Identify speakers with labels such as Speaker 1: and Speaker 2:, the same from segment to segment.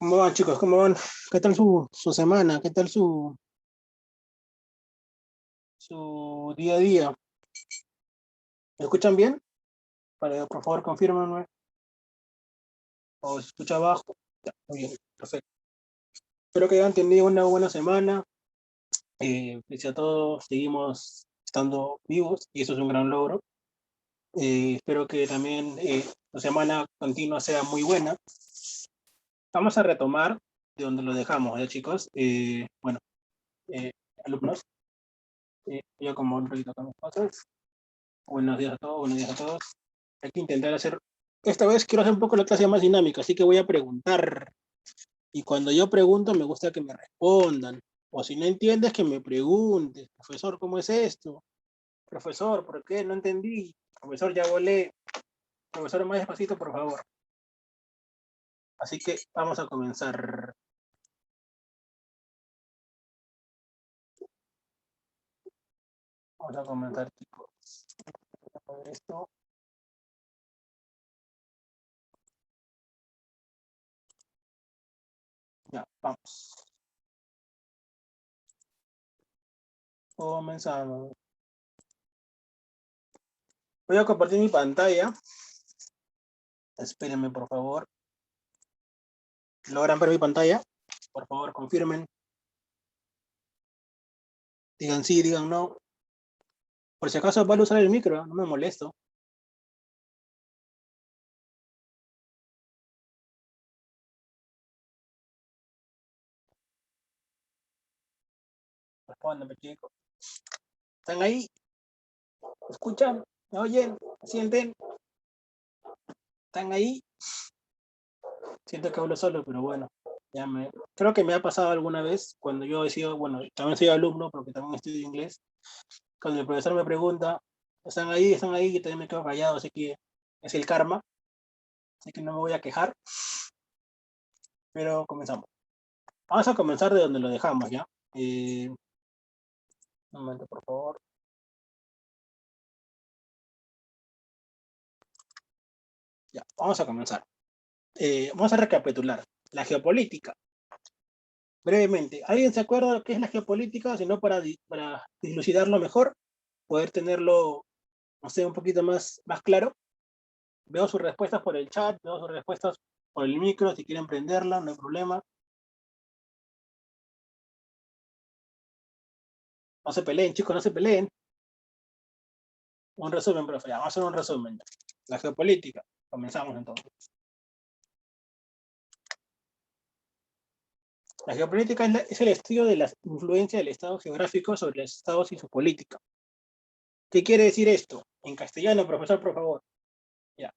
Speaker 1: ¿Cómo van, chicos? ¿Cómo van? ¿Qué tal su semana? ¿Qué tal su día a día? ¿Me escuchan bien? Por favor, confírmenme. ¿O se escucha abajo? Ya, muy bien, perfecto. Espero que hayan tenido una buena semana. Pese a todo, seguimos estando vivos y eso es un gran logro. Espero que también la semana continua sea muy buena. Vamos a retomar de donde lo dejamos, ¿ya, chicos? Bueno, eh, alumnos, yo como un poquito con mis cosas. Buenos días a todos, buenos días a todos. Hay que intentar hacer, esta vez quiero hacer un poco la clase más dinámica, así que voy a preguntar. Y cuando yo pregunto, me gusta que me respondan. O si no entiendes, que me preguntes. Profesor, ¿cómo es esto? Profesor, ¿por qué? No entendí. Profesor, ya volé. Profesor, más despacito, por favor. Así que vamos a comenzar. Vamos a comenzar, chicos. A ver esto. Ya, vamos. Comenzamos. Voy a compartir mi pantalla. Espérenme, por favor. ¿Logran ver mi pantalla? Por favor, confirmen. Digan sí, digan no. Por si acaso van a usar el micro, no me molesto. Respóndanme, chicos. ¿Están ahí? ¿Me escuchan? ¿Me oyen? ¿Me sienten? ¿Están ahí? Siento que hablo solo, pero bueno. Creo que me ha pasado alguna vez cuando yo he sido, bueno, también soy alumno porque también estudio inglés. Cuando el profesor me pregunta, ¿están ahí? ¿Están ahí? Y también me quedo callado, así que es el karma. Así que no me voy a quejar, pero comenzamos. Vamos a comenzar de donde lo dejamos, ¿ya? Un momento, por favor. Ya, vamos a comenzar. Vamos a recapitular. La geopolítica. Brevemente, ¿alguien se acuerda de lo que es la geopolítica? Si no, para dilucidarlo mejor, poder tenerlo, no sé, un poquito más claro. Veo sus respuestas por el chat, veo sus respuestas por el micro, si quieren prenderla, no hay problema. No se peleen, chicos, no se peleen. Un resumen, profe, vamos a hacer un resumen. La geopolítica, comenzamos entonces. La geopolítica es el estudio de la influencia del estado geográfico sobre los estados y su política. ¿Qué quiere decir esto? En castellano, profesor, por favor. Ya.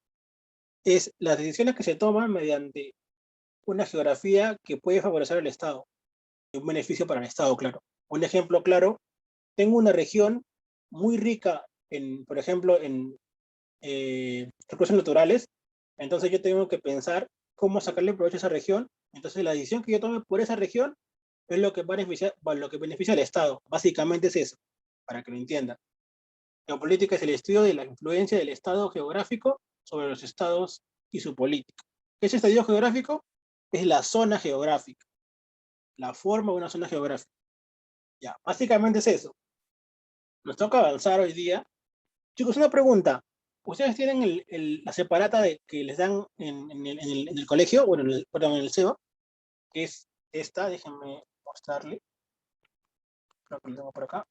Speaker 1: Es las decisiones que se toman mediante una geografía que puede favorecer al Estado, y un beneficio para el Estado, claro. Un ejemplo claro, tengo una región muy rica en, por ejemplo, en recursos naturales, entonces yo tengo que pensar cómo sacarle provecho a esa región, entonces la decisión que yo tome por esa región es lo que beneficia al Estado, básicamente es eso, para que lo entiendan. Geopolítica es el estudio de la influencia del estado geográfico sobre los estados y su política. ¿Qué es el estadio geográfico? Es la zona geográfica, la forma de una zona geográfica. Ya, básicamente es eso. Nos toca avanzar hoy día. Chicos, una pregunta. ¿Ustedes tienen la separata que les dan en el colegio, bueno, perdón, en el SEBA, que es esta? Déjenme mostrarle. Creo que lo tengo por acá.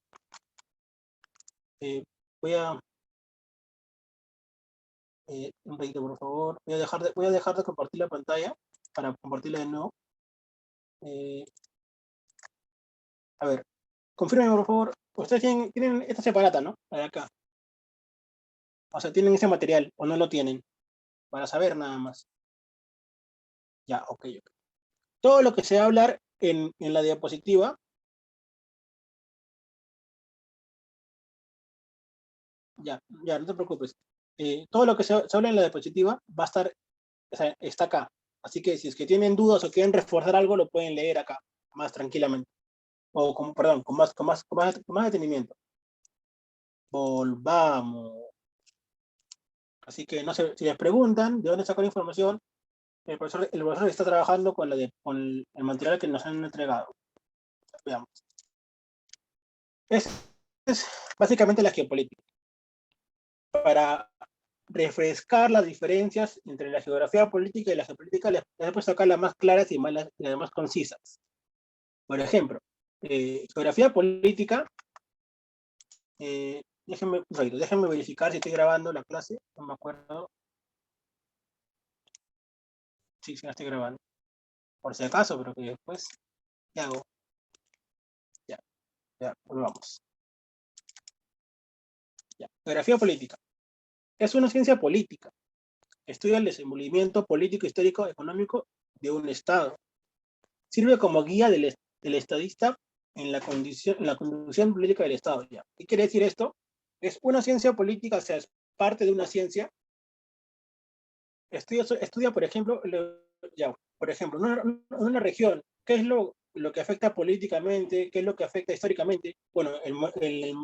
Speaker 1: Eh, voy a... un poquito, por favor. Voy a dejar de compartir la pantalla para compartirla de nuevo. Eh, a ver, confirmen, por favor. Ustedes tienen esta separata, ¿no? La de acá. O sea, tienen ese material o no lo tienen. Para saber nada más. Ya, ok, ok. Todo lo que se va a hablar en la diapositiva. Ya, ya, no te preocupes. Todo lo que se habla en la diapositiva va a estar, o sea, está acá. Así que si es que tienen dudas o quieren reforzar algo, lo pueden leer acá, más tranquilamente. O, perdón, con más detenimiento. Volvamos. Así que no sé, si les preguntan de dónde sacó la información, el profesor está trabajando con, con el material que nos han entregado. Veamos. Es básicamente la geopolítica. Para refrescar las diferencias entre la geografía política y la geopolítica, les he puesto acá las más claras y las más concisas. Por ejemplo, geografía política, déjenme verificar si estoy grabando la clase, no me acuerdo. Sí, sí, la estoy grabando. Por si acaso, pero que después, ¿qué hago? Ya, volvamos. Ya. Geografía política. Es una ciencia política. Estudia el desenvolvimiento político, histórico, económico de un Estado. Sirve como guía del estadista en la conducción política del Estado. ¿Ya? ¿Qué quiere decir esto? Es una ciencia política, o sea, es parte de una ciencia. Estudia por ejemplo, en una región, ¿qué es lo que afecta políticamente? ¿Qué es lo que afecta históricamente? Bueno, el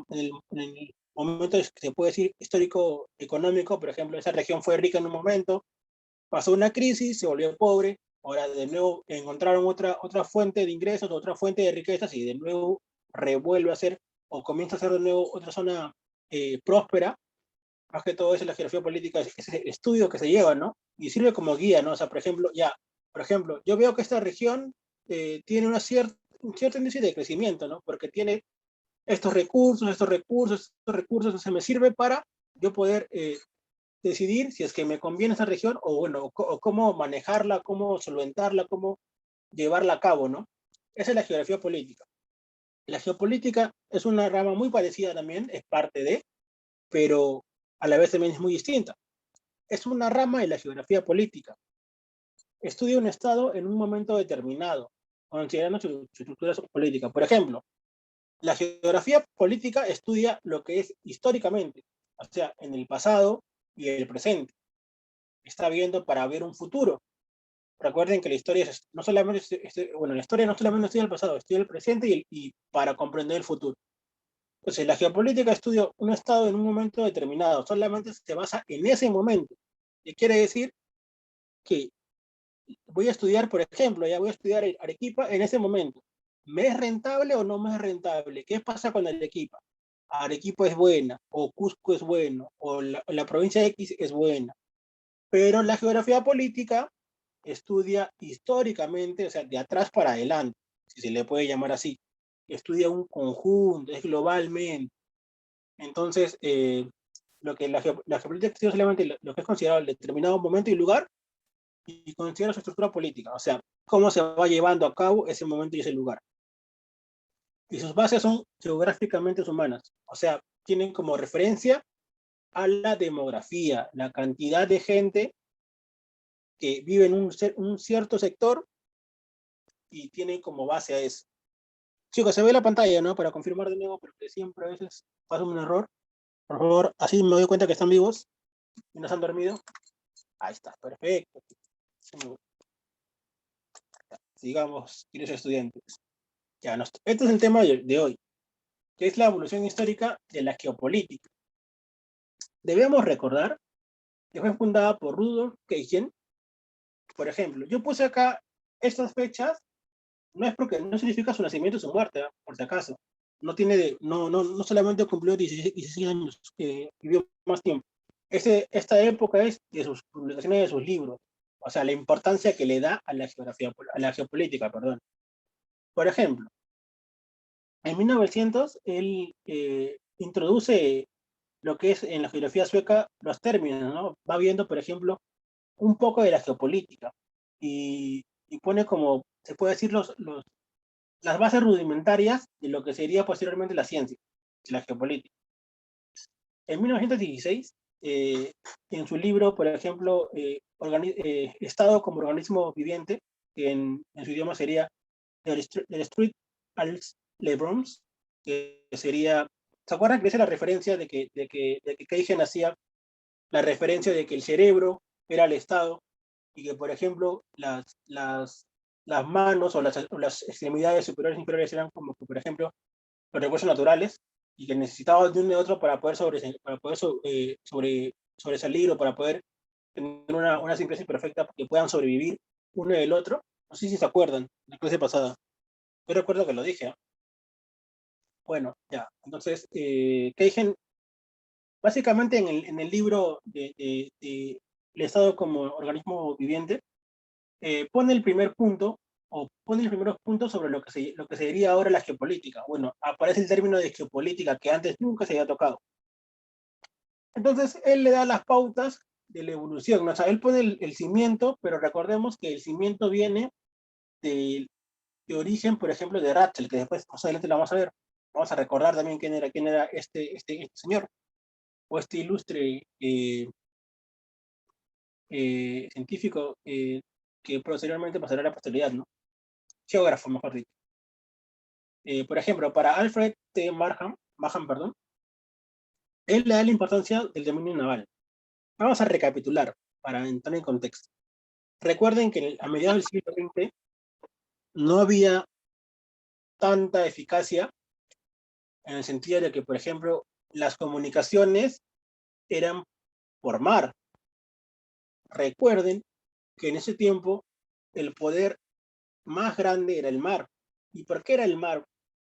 Speaker 1: momento que se puede decir histórico-económico, por ejemplo, esa región fue rica en un momento, pasó una crisis, se volvió pobre, ahora de nuevo encontraron otra fuente de ingresos, otra fuente de riquezas y de nuevo revuelve a ser o comienza a ser de nuevo otra zona próspera. Más que todo eso, la geografía política es el estudio que se lleva, ¿no? Y sirve como guía, ¿no? O sea, por ejemplo, yo veo que esta región tiene un cierto índice de crecimiento, ¿no? Porque tiene estos recursos, entonces me sirve para yo poder decidir si es que me conviene esa región o, bueno, o cómo manejarla, cómo solventarla, cómo llevarla a cabo, ¿no? Esa es la geografía política. La geopolítica es una rama muy parecida también, es parte de, pero a la vez también es muy distinta. Es una rama de la geografía política. Estudia un Estado en un momento determinado, considerando su estructura política. Por ejemplo, la geografía política estudia lo que es históricamente, o sea, en el pasado y el presente. Está viendo para ver un futuro. Recuerden que la historia es, no solamente, la historia no solamente estudia el pasado, estudia el presente y para comprender el futuro. Entonces, la geopolítica estudia un Estado en un momento determinado, solamente se basa en ese momento. ¿Qué quiere decir? Que voy a estudiar, por ejemplo, ya voy a estudiar Arequipa en ese momento. ¿Me es rentable o no me es rentable? ¿Qué pasa con Arequipa? Arequipa es buena, o Cusco es bueno, o la provincia X es buena. Pero la geografía política estudia históricamente, o sea, de atrás para adelante, si se le puede llamar así. Estudia un conjunto, es globalmente. Entonces, lo que la geopolítica estudia solamente lo que es considerado el determinado momento y lugar, y considera su estructura política, o sea, cómo se va llevando a cabo ese momento y ese lugar. Y sus bases son geográficamente humanas, o sea, tienen como referencia a la demografía, la cantidad de gente que vive en un cierto sector y tiene como base a eso. Chicos, se ve la pantalla, ¿no? Para confirmar de nuevo, porque siempre a veces pasa un error. Por favor, así me doy cuenta que están vivos y no se han dormido. Ahí está, perfecto. Sigamos, queridos estudiantes. Ya, este es el tema de hoy, que es la evolución histórica de la geopolítica. Debemos recordar que fue fundada por Rudolf Keijen. Por ejemplo, yo puse acá estas fechas, no es porque no significa su nacimiento y su muerte, por si acaso. No solamente cumplió 16 años, vivió más tiempo. Esta época es de sus publicaciones de sus libros, o sea, la importancia que le da a la geopolítica, perdón. Por ejemplo, en 1900 él introduce lo que es en la geografía sueca los términos, ¿no? Va viendo, por ejemplo, un poco de la geopolítica y pone como, se puede decir, las bases rudimentarias de lo que sería posteriormente la ciencia, la geopolítica. En 1916, en su libro, por ejemplo, Estado como organismo viviente, que en su idioma sería del Street als Lebrons, que sería, ¿se acuerdan que esa es la referencia de que Keigen hacía la referencia de que el cerebro era el Estado y que, por ejemplo, las manos o las extremidades superiores e inferiores eran como que, por ejemplo, los recursos naturales y que necesitaba de uno y otro para poder sobresalir o para poder tener una simbiosis perfecta que puedan sobrevivir uno del otro. No sé si se acuerdan, la clase pasada. Yo recuerdo que lo dije, ¿eh? Bueno, ya. Entonces, Keigen, básicamente en el libro de El Estado como organismo viviente, pone el primer punto, o pone los primeros puntos sobre lo que se diría ahora la geopolítica. Bueno, aparece el término de geopolítica que antes nunca se había tocado. Entonces, él le da las pautas de la evolución, ¿no? O sea, él pone el cimiento, pero recordemos que el cimiento viene de origen, por ejemplo, de Ratzel, que después más adelante lo vamos a ver. Vamos a recordar también quién era este señor, o este ilustre científico que posteriormente pasará a la posteridad, ¿no? Geógrafo, mejor dicho. Por ejemplo, para Alfred T. Maham, perdón, él le da la importancia del dominio naval. Vamos a recapitular para entrar en contexto. Recuerden que a mediados del siglo XX no había tanta eficacia en el sentido de que, por ejemplo, las comunicaciones eran por mar. Recuerden que en ese tiempo el poder más grande era el mar. ¿Y por qué era el mar?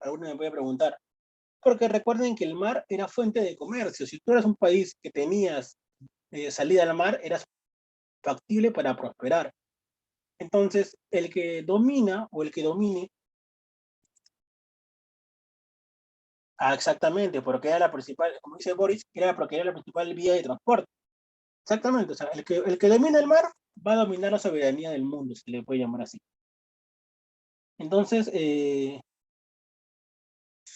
Speaker 1: Alguno me puede preguntar. Porque recuerden que el mar era fuente de comercio. Si tú eras un país que tenías salida al mar, eras factible para prosperar. Entonces, el que domina o el que domine, exactamente, porque era la principal, como dice Boris, porque era la principal vía de transporte. Exactamente, o sea, el que domina el mar va a dominar la soberanía del mundo, se le puede llamar así. Entonces,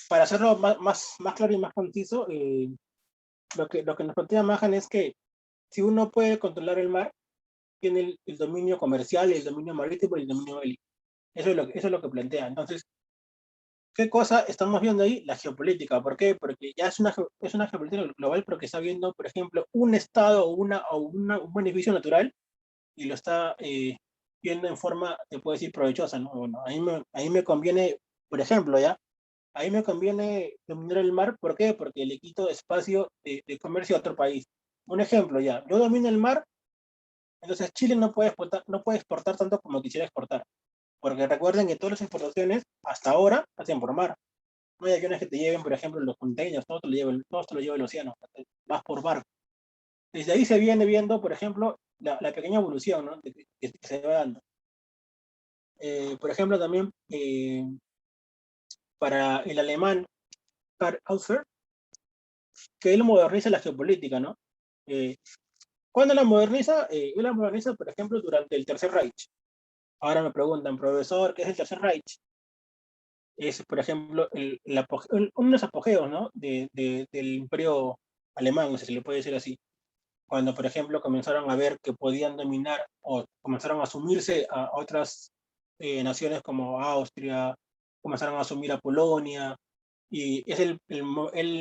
Speaker 1: para hacerlo más claro y más conciso, lo que nos plantea Mahan es que si uno puede controlar el mar, tiene el dominio comercial, el dominio marítimo y el dominio bélico. Eso es lo que plantea. Entonces, ¿qué cosa estamos viendo ahí? La geopolítica. ¿Por qué? Porque ya es una geopolítica global, pero que está viendo, por ejemplo, un estado o un beneficio natural y lo está viendo en forma, te puedo decir, provechosa, ¿no? Bueno, a mí me conviene, por ejemplo, ¿ya? A mí me conviene dominar el mar, ¿por qué? Porque le quito espacio de comercio a otro país. Un ejemplo, ya, yo domino el mar, entonces Chile no puede exportar tanto como quisiera exportar. Porque recuerden que todas las exportaciones hasta ahora hacen por mar. No hay aviones que te lleven, por ejemplo, los containers, todo te lo lleva el océano, vas por barco. Desde ahí se viene viendo, por ejemplo, la pequeña evolución, ¿no? Que se va dando. Por ejemplo, también para el alemán Karl Aufer, que él moderniza la geopolítica, ¿no? Eh, ¿Cuándo la moderniza? Él la moderniza, por ejemplo, durante el Tercer Reich. Ahora me preguntan, profesor, ¿qué es el Tercer Reich? Es, por ejemplo, unos apogeos, ¿no? Del imperio alemán, no sé si se le puede decir así. Cuando, por ejemplo, comenzaron a ver que podían dominar o comenzaron a asumirse a otras naciones como Austria, comenzaron a asumir a Polonia, y es el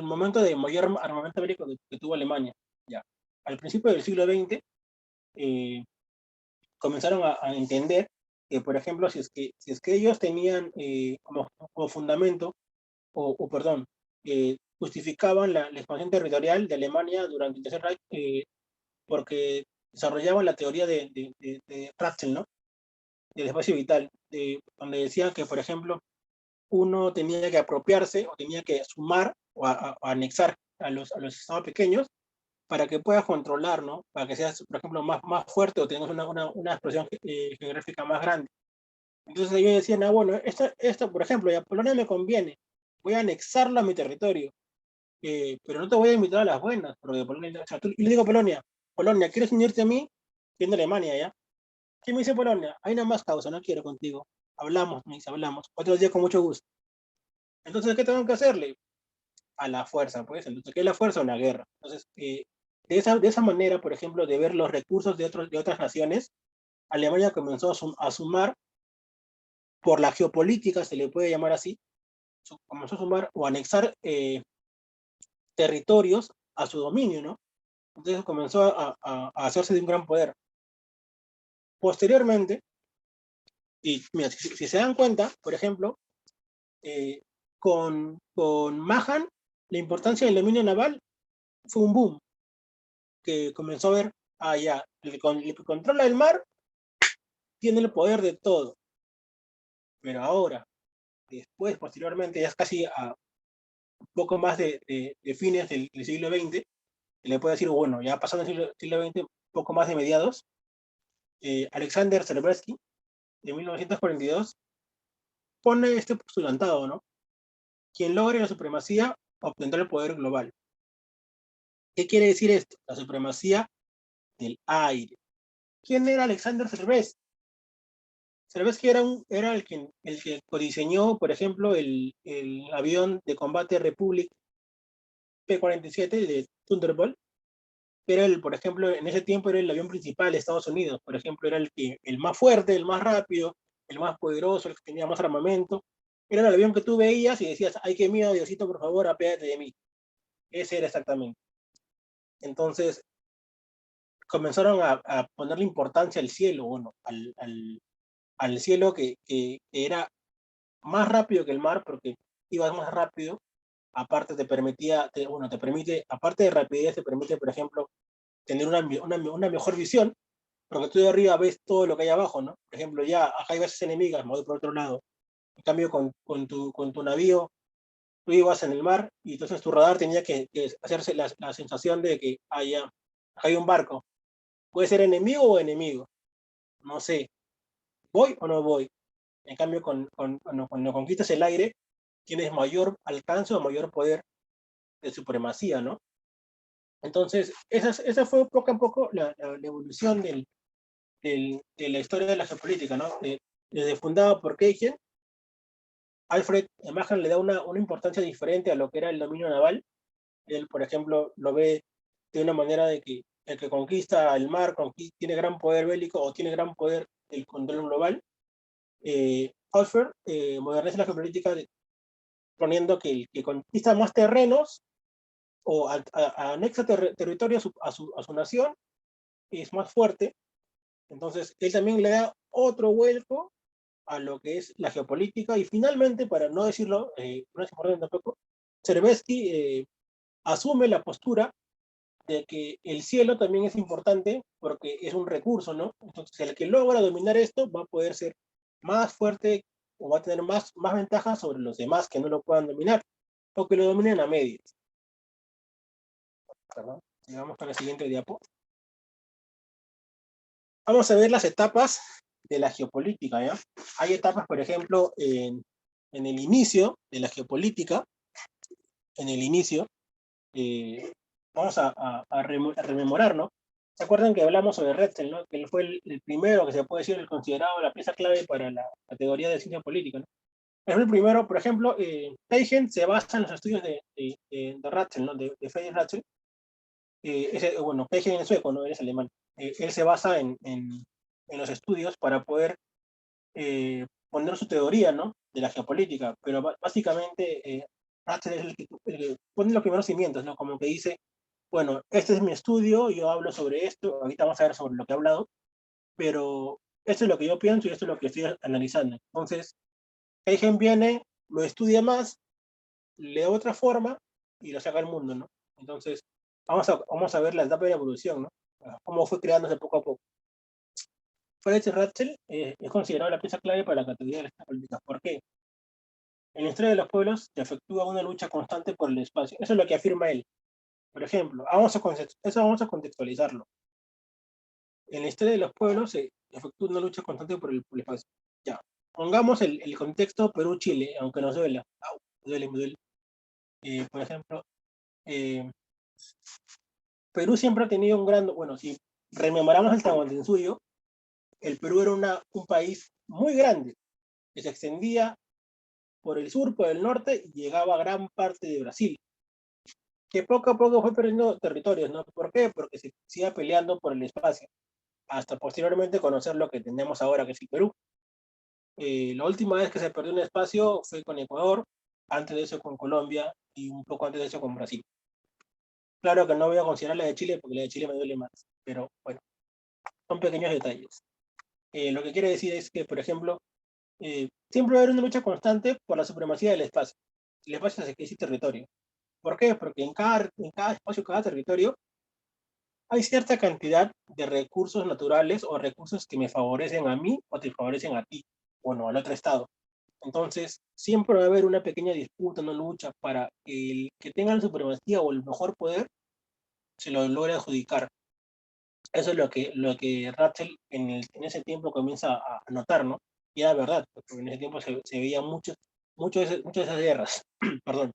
Speaker 1: momento de mayor armamento bélico que tuvo Alemania. Ya. Al principio del siglo XX, comenzaron a entender que, por ejemplo, si es que ellos tenían como fundamento, perdón, justificaban la expansión territorial de Alemania durante el Tercer Reich, porque desarrollaban la teoría de Ratzel, ¿no? Del espacio vital, donde decían que, por ejemplo, uno tenía que apropiarse o tenía que sumar o anexar a los estados pequeños para que puedas controlar, ¿no? Para que seas, por ejemplo, más fuerte o tengas una expresión geográfica más grande. Entonces ellos decían, ah, bueno, esta, por ejemplo, ya Polonia me conviene, voy a anexarla a mi territorio, pero no te voy a invitar a las buenas, porque Polonia, o sea, y le digo a Polonia, Polonia, ¿quieres unirte a mí? Siendo Alemania, ¿ya? ¿Qué me dice Polonia? Hay nada más causa, no quiero contigo. Hablamos, me dice, hablamos. Otro día con mucho gusto. Entonces, ¿qué tengo que hacerle? A la fuerza, pues. Entonces, ¿qué es la fuerza? Una guerra. Entonces, de esa manera, por ejemplo, de ver los recursos de otras naciones, Alemania comenzó a sumar, por la geopolítica, se le puede llamar así, comenzó a sumar o anexar territorios a su dominio, ¿no? Entonces comenzó a hacerse de un gran poder. Posteriormente, y mira, si se dan cuenta, por ejemplo, con Mahan, la importancia del dominio naval fue un boom que comenzó a ver ya, el que controla el mar tiene el poder de todo. Pero ahora, después, posteriormente, ya es casi a un poco más de fines del siglo XX, le puede decir, bueno, ya pasando el siglo XX, un poco más de mediados, Alexander Serebresky, de 1942, pone este postulantado, ¿no? Quien logre la supremacía obtendrá el poder global. ¿Qué quiere decir esto? La supremacía del aire. ¿Quién era Alexander Serebresky? Serebresky era el que codiseñó, por ejemplo, el avión de combate Republic P-47 de Thunderbolt. Era por ejemplo, en ese tiempo era el avión principal de Estados Unidos. Por ejemplo, era el más fuerte, el más rápido, el más poderoso, el que tenía más armamento. Era el avión que tú veías y decías, ay, qué miedo, Diosito, por favor, apéate de mí. Ese era exactamente. Entonces, comenzaron a ponerle importancia al cielo, bueno, al cielo que era más rápido que el mar, porque ibas más rápido, aparte bueno, te permite, aparte de rapidez, te permite, por ejemplo, tener una mejor visión, porque tú de arriba ves todo lo que hay abajo, ¿no? Por ejemplo, ya acá hay bases enemigas, me voy por otro lado. En cambio, con tu navío, tú ibas en el mar y entonces tu radar tenía que hacerse la sensación de que acá hay un barco. Puede ser enemigo o enemigo, no sé, voy o no voy. En cambio, cuando conquistas el aire, tienes mayor alcance o mayor poder de supremacía, ¿no? Entonces, esa fue poco a poco la evolución de la historia de la geopolítica, ¿no? Desde fundado por Keijen, Alfred Mahan le da una importancia diferente a lo que era el dominio naval. Él, por ejemplo, lo ve de una manera de que el que conquista el mar tiene gran poder bélico o tiene gran poder del control global. Alfred moderniza la geopolítica poniendo que el que conquista más terrenos o anexa territorio a su nación es más fuerte. Entonces, él también le da otro vuelco a lo que es la geopolítica y finalmente, para no decirlo, no es importante tampoco, Cervesky asume la postura de que el cielo también es importante porque es un recurso, ¿no? Entonces, el que logra dominar esto va a poder ser más fuerte o va a tener más ventajas sobre los demás que no lo puedan dominar o que lo dominen a medias. Perdón, sigamos con la siguiente diapo. Vamos a ver las etapas de la geopolítica, ¿ya? Hay etapas, por ejemplo, en el inicio de la geopolítica, en el inicio, vamos a rememorar, ¿no? ¿Se acuerdan que hablamos sobre Redstein, ¿no? Que él fue el primero, que se puede decir, el considerado la pieza clave para la categoría de ciencia política, ¿no? Es el primero, por ejemplo, Keijen se basa en los estudios de Ratzel, ¿no? De Friedrich Ratzel. Bueno, Keijen es sueco, ¿no? Él es alemán. Él se basa en los estudios para poder poner su teoría, ¿no? De la geopolítica, pero básicamente Ratzel es el que pone los primeros cimientos, ¿no? Como que dice, bueno, este es mi estudio, yo hablo sobre esto, ahorita vamos a ver sobre lo que he hablado, pero esto es lo que yo pienso y esto es lo que estoy analizando. Entonces, Keijen viene, lo estudia más, le da otra forma y lo saca al mundo, ¿no? Entonces, vamos a ver la etapa de evolución, ¿no? Cómo fue creándose poco a poco. Friedrich Ratzel es considerado la pieza clave para la categoría de las políticas. ¿Por qué? En la historia de los pueblos se efectúa una lucha constante por el espacio. Eso es lo que afirma él. Por ejemplo, eso vamos a contextualizarlo. En la historia de los pueblos se efectúa una lucha constante por el espacio. Ya, pongamos el contexto Perú-Chile, aunque nos duela. Me duele, me duele. Por ejemplo, eh, Perú siempre ha tenido un gran, bueno, si rememoramos el Tahuantinsuyo, el Perú era un país muy grande, que se extendía por el sur, por el norte, y llegaba a gran parte de Brasil, que poco a poco fue perdiendo territorios, ¿no? ¿Por qué? Porque se iba peleando por el espacio, hasta posteriormente conocer lo que tenemos ahora, que es el Perú. La última vez que se perdió un espacio fue con Ecuador, antes de eso con Colombia y un poco antes de eso con Brasil. Claro que no voy a considerar la de Chile porque la de Chile me duele más, pero bueno, son pequeños detalles. Lo que quiere decir es que, por ejemplo, siempre va a haber una lucha constante por la supremacía del espacio. El espacio es territorio. ¿Por qué? Porque en cada espacio, cada territorio, hay cierta cantidad de recursos naturales o recursos que me favorecen a mí o te favorecen a ti, bueno, al otro estado. Entonces, siempre va a haber una pequeña disputa, una lucha para que el que tenga la supremacía o el mejor poder se lo logre adjudicar. Eso es lo que Ratzel en ese tiempo comienza a notar, ¿no? Y era verdad, porque en ese tiempo se veían muchas de esas guerras. Perdón.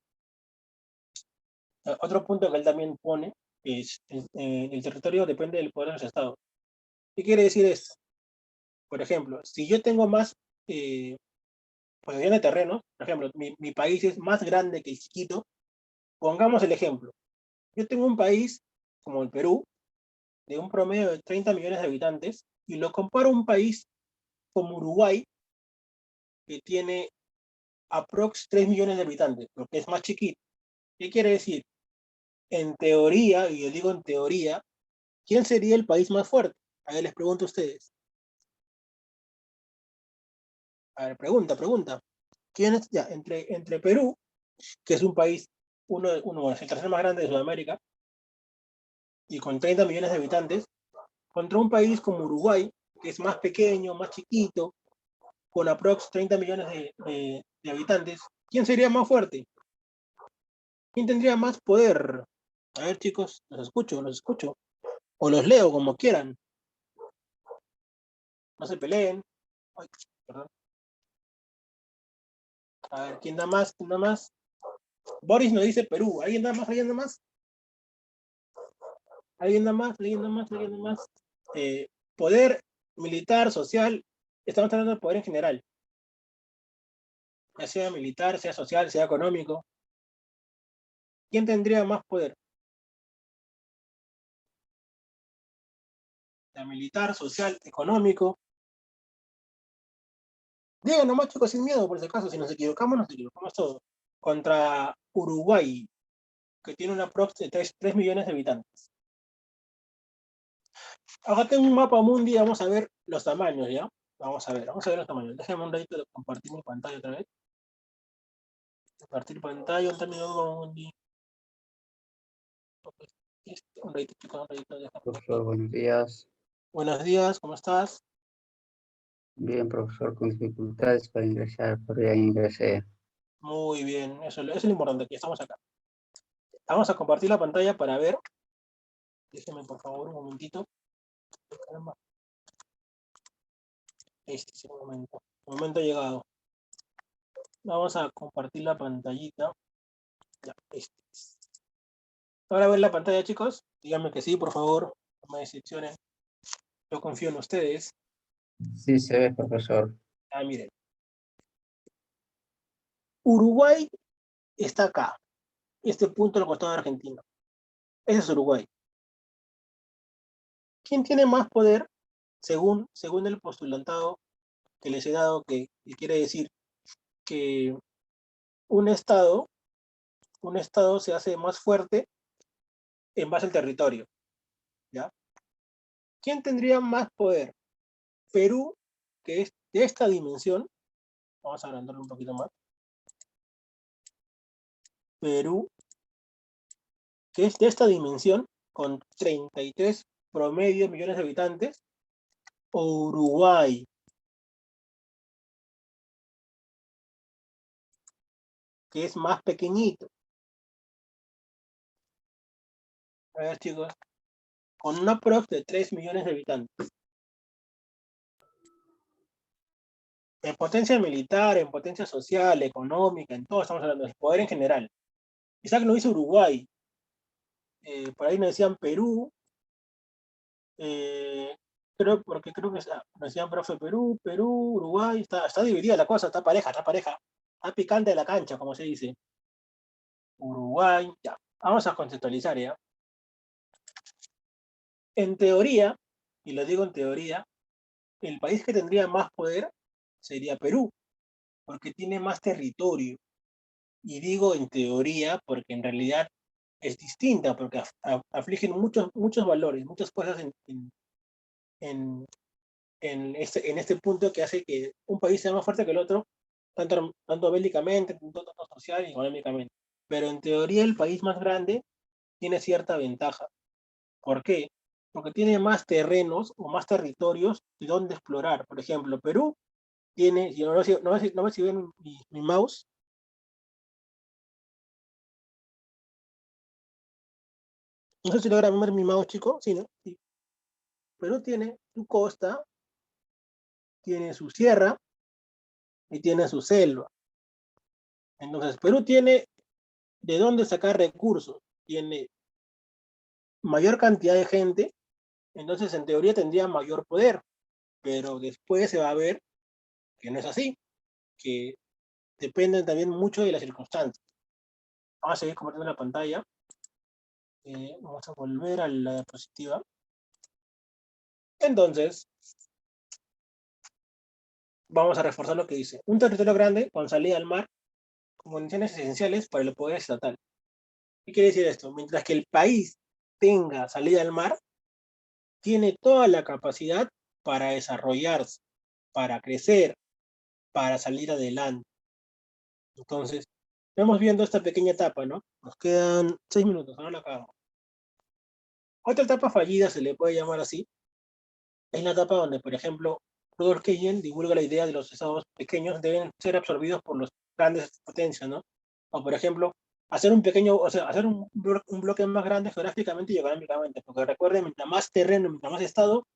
Speaker 1: Otro punto que él también pone es, el territorio depende del poder de los estados. ¿Qué quiere decir esto? Por ejemplo, si yo tengo más posesión de terreno, por ejemplo, mi país es más grande que el chiquito, pongamos el ejemplo. Yo tengo un país como el Perú, de un promedio de 30 millones de habitantes, y lo comparo a un país como Uruguay, que tiene aprox 3 millones de habitantes, lo que es más chiquito. ¿Qué quiere decir? En teoría, y yo digo en teoría, ¿quién sería el país más fuerte? A ver, les pregunto a ustedes. A ver, pregunta. ¿Quién es? Ya, entre Perú, que es un país, uno es el tercer más grande de Sudamérica, y con 30 millones de habitantes, contra un país como Uruguay, que es más pequeño, más chiquito, con aprox 30 millones de habitantes, ¿quién sería más fuerte? ¿Quién tendría más poder? A ver, chicos, los escucho. O los leo, como quieran. No se peleen. Ay, perdón. A ver, ¿quién da más? ¿Quién da más? Boris nos dice Perú. ¿Alguien da más? ¿Alguien da más? ¿Alguien da más? ¿Alguien da más? ¿Alguien da más? Poder militar, social. Estamos hablando de poder en general. Ya sea militar, sea social, sea económico. ¿Quién tendría más poder? La militar, social, económico. Digan nomás, chicos, sin miedo, por si acaso. Si nos equivocamos todos. Contra Uruguay, que tiene una prox de 3 millones de habitantes. Acá tengo un mapa mundi, vamos a ver los tamaños, ¿ya? Vamos a ver los tamaños. Déjenme un ratito de compartir mi pantalla otra vez. Compartir pantalla, un tamaño mundi. Un ratito, chicos, un ratito.
Speaker 2: Profesor, buenos días.
Speaker 1: Buenos días, ¿cómo estás?
Speaker 2: Bien, profesor, con dificultades para ingresar, pero ya ingresé.
Speaker 1: Muy bien, eso es lo importante, que estamos acá. Vamos a compartir la pantalla para ver. Déjenme, por favor, un momentito. Este es el momento. El momento ha llegado. Vamos a compartir la pantallita. Ya, este es. Ahora ver la pantalla, chicos. Díganme que sí, por favor. No me decepcionen. Yo confío en ustedes.
Speaker 2: Sí, se ve, profesor.
Speaker 1: Ah, miren. Uruguay está acá. Este punto lo costado de Argentina. Ese es Uruguay. ¿Quién tiene más poder según el postulantado que les he dado, que quiere decir que un estado, un estado se hace más fuerte en base al territorio? ¿Ya? ¿Quién tendría más poder? Perú, que es de esta dimensión. Vamos a agrandarlo un poquito más. Perú, que es de esta dimensión, con 33 promedio millones de habitantes, o Uruguay, que es más pequeñito. A ver, chicos, con una prox de 3 millones de habitantes. En potencia militar, en potencia social, económica, en todo estamos hablando del poder en general. Isaac no dice Uruguay. Por ahí nos decían Perú. Eh, porque creo que nos decían, profe, Perú, Uruguay. Está dividida la cosa, está pareja, está pareja. Está picante la cancha, como se dice. Uruguay, ya. Vamos a conceptualizar, ¿ya? En teoría, y lo digo en teoría, el país que tendría más poder sería Perú, porque tiene más territorio. Y digo en teoría porque en realidad es distinta, porque afligen muchos valores, muchas cosas en, en este punto que hace que un país sea más fuerte que el otro, tanto bélicamente, tanto social y económicamente. Pero en teoría el país más grande tiene cierta ventaja. ¿Por qué? porque tiene más terrenos o más territorios de donde explorar. Por ejemplo, Perú tiene, y no sé si ven mi mouse, no sé si logran ver mi mouse, chico, sí, ¿no? Sí. Perú tiene su costa, tiene su sierra y tiene su selva. Entonces, Perú tiene de dónde sacar recursos, tiene mayor cantidad de gente, entonces en teoría tendría mayor poder, pero después se va a ver que no es así, que dependen también mucho de las circunstancias. Vamos a seguir compartiendo la pantalla. Vamos a volver a la diapositiva. Entonces, vamos a reforzar lo que dice. Un territorio grande con salida al mar, con condiciones esenciales para el poder estatal. ¿Qué quiere decir esto? Mientras que el país tenga salida al mar, tiene toda la capacidad para desarrollarse, para crecer, para salir adelante. Entonces, vamos viendo esta pequeña etapa, ¿no? Nos quedan 6 minutos, ahora la acabo. Otra etapa fallida, se le puede llamar así, es la etapa donde, por ejemplo, Rudolf Keynes divulga la idea de los estados pequeños deben ser absorbidos por los grandes potencias, ¿no? O, por ejemplo, hacer un pequeño, o sea, hacer un bloque más grande geográficamente y económicamente, porque recuerden, mientras más terreno, mientras más estado,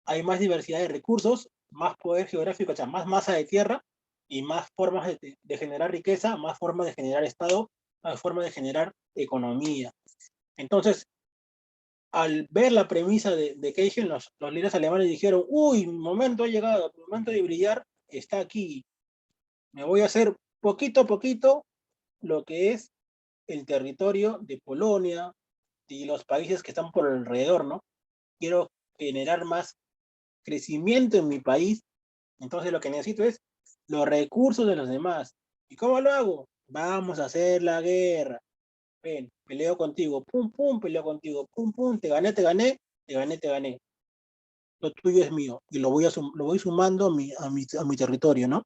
Speaker 1: hay más diversidad de recursos, más poder geográfico, o sea, más masa de tierra y más formas de generar riqueza, más formas de generar estado, más formas de generar economía. Entonces, al ver la premisa de Keynes, los líderes alemanes dijeron, uy, mi momento ha llegado, mi momento de brillar está aquí. Me voy a hacer poquito a poquito lo que es el territorio de Polonia y los países que están por alrededor, ¿no? Quiero generar más crecimiento en mi país, entonces lo que necesito es los recursos de los demás. ¿Y cómo lo hago? Vamos a hacer la guerra. Ven, peleo contigo, pum, pum, peleo contigo, pum, pum, te gané, te gané, te gané, te gané. Lo tuyo es mío y lo voy sumando a mi territorio, ¿no?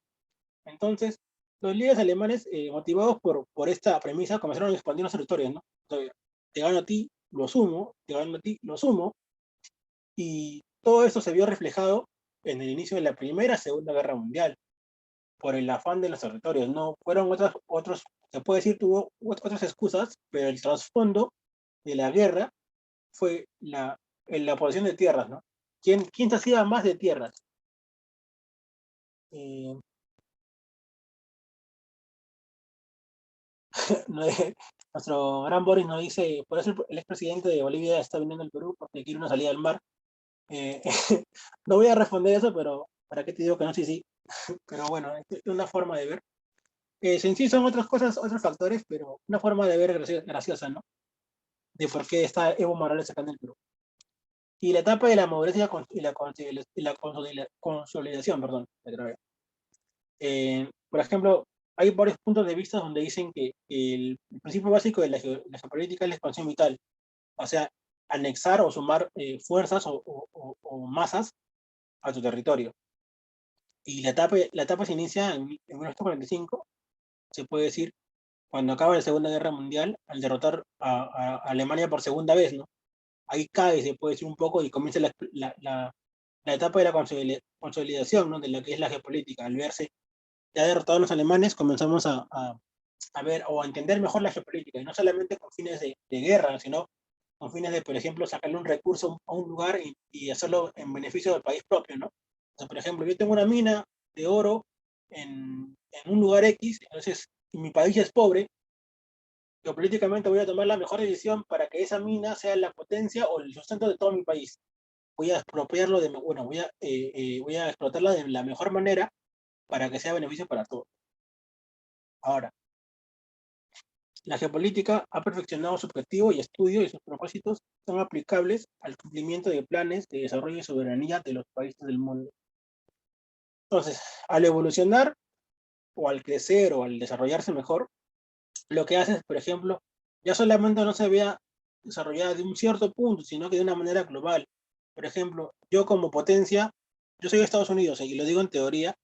Speaker 1: Entonces, los líderes alemanes, motivados por esta premisa, comenzaron a expandir los territorios, ¿no? Entonces, te gano a ti, lo sumo, te gano a ti, lo sumo, y todo esto se vio reflejado en el inicio de la Primera, Segunda Guerra Mundial, por el afán de los territorios, ¿no? Fueron otros, se puede decir, tuvo otras excusas, pero el trasfondo de la guerra fue la posesión de tierras, ¿no? ¿Quién se hacía más de tierras? Eh, nuestro gran Boris nos dice, por eso el expresidente de Bolivia está viniendo al Perú porque quiere una salida al mar. Eh, no voy a responder eso, pero ¿para qué te digo que no? Sí, sí. Pero bueno, es una forma de ver. En sí son otras cosas, otros factores, pero una forma de ver graciosa, ¿no? De por qué está Evo Morales acá en el Perú. Y la etapa de la madurez y la consolidación, perdón. Por ejemplo, hay varios puntos de vista donde dicen que el principio básico de la geopolítica es la expansión vital, o sea, anexar o sumar fuerzas o masas a tu territorio. Y la etapa se inicia en 1945, se puede decir, cuando acaba la Segunda Guerra Mundial, al derrotar a Alemania por segunda vez, ¿no? Ahí cae, se puede decir un poco, y comienza la etapa de la consolidación, ¿no? De lo que es la geopolítica. Al verse ya derrotados los alemanes, comenzamos a ver o a entender mejor la geopolítica, y no solamente con fines de guerra, sino con fines de, por ejemplo, sacarle un recurso a un lugar y hacerlo en beneficio del país propio, ¿no? O sea, por ejemplo, yo tengo una mina de oro en un lugar X, entonces, si mi país es pobre, geopolíticamente voy a tomar la mejor decisión para que esa mina sea la potencia o el sustento de todo mi país. Voy a expropiarlo bueno, voy a explotarla de la mejor manera para que sea beneficio para todos. Ahora, la geopolítica ha perfeccionado su objetivo y estudio, y sus propósitos son aplicables al cumplimiento de planes de desarrollo y soberanía de los países del mundo. Entonces, al evolucionar o al crecer o al desarrollarse mejor, lo que hace es, por ejemplo, ya solamente no se vea desarrollada de un cierto punto, sino que de una manera global. Por ejemplo, yo como potencia, yo soy de Estados Unidos, y lo digo en teoría,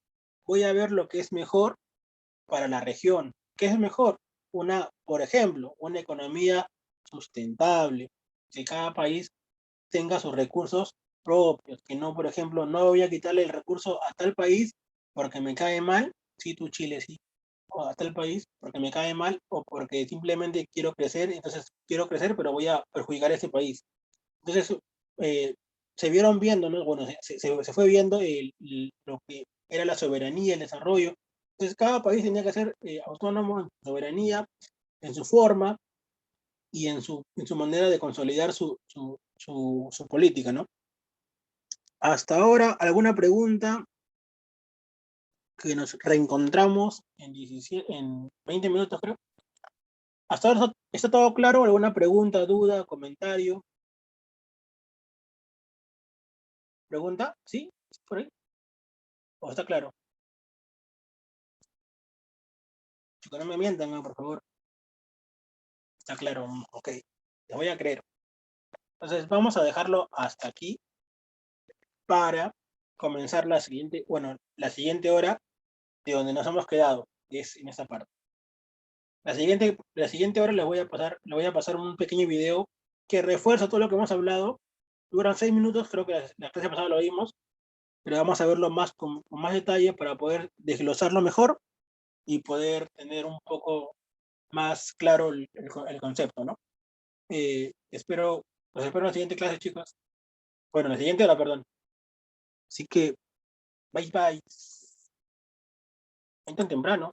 Speaker 1: voy a ver lo que es mejor para la región. ¿Qué es mejor? Por ejemplo, una economía sustentable, que cada país tenga sus recursos propios, que no, por ejemplo, no voy a quitarle el recurso a tal país porque me cae mal, sí, tú Chile, sí, o a tal país porque me cae mal o porque simplemente quiero crecer, entonces quiero crecer, pero voy a perjudicar a ese país. Entonces, se vieron viendo, ¿no? Bueno, se fue viendo lo que era la soberanía, el desarrollo. Entonces, cada país tenía que ser autónomo en su soberanía, en su forma y en su manera de consolidar su política, ¿no? Hasta ahora, ¿alguna pregunta? Que nos reencontramos en 20 minutos, creo. Hasta ahora está todo claro. ¿Alguna pregunta, duda, comentario? ¿Pregunta? ¿Sí? ¿Por ahí? ¿O está claro? Chicos, no me mientan, ¿no? Por favor. Está claro. Ok. Les voy a creer. Entonces, vamos a dejarlo hasta aquí para comenzar la siguiente hora de donde nos hemos quedado, que es en esta parte. La siguiente hora les voy a pasar un pequeño video que refuerza todo lo que hemos hablado. Duran 6 minutos, creo que la clase pasada lo vimos, pero vamos a verlo más con más detalle para poder desglosarlo mejor y poder tener un poco más claro el concepto, ¿no? Los espero en la siguiente clase, chicos. Bueno, en la siguiente hora, perdón. Así que, bye bye. No tan temprano.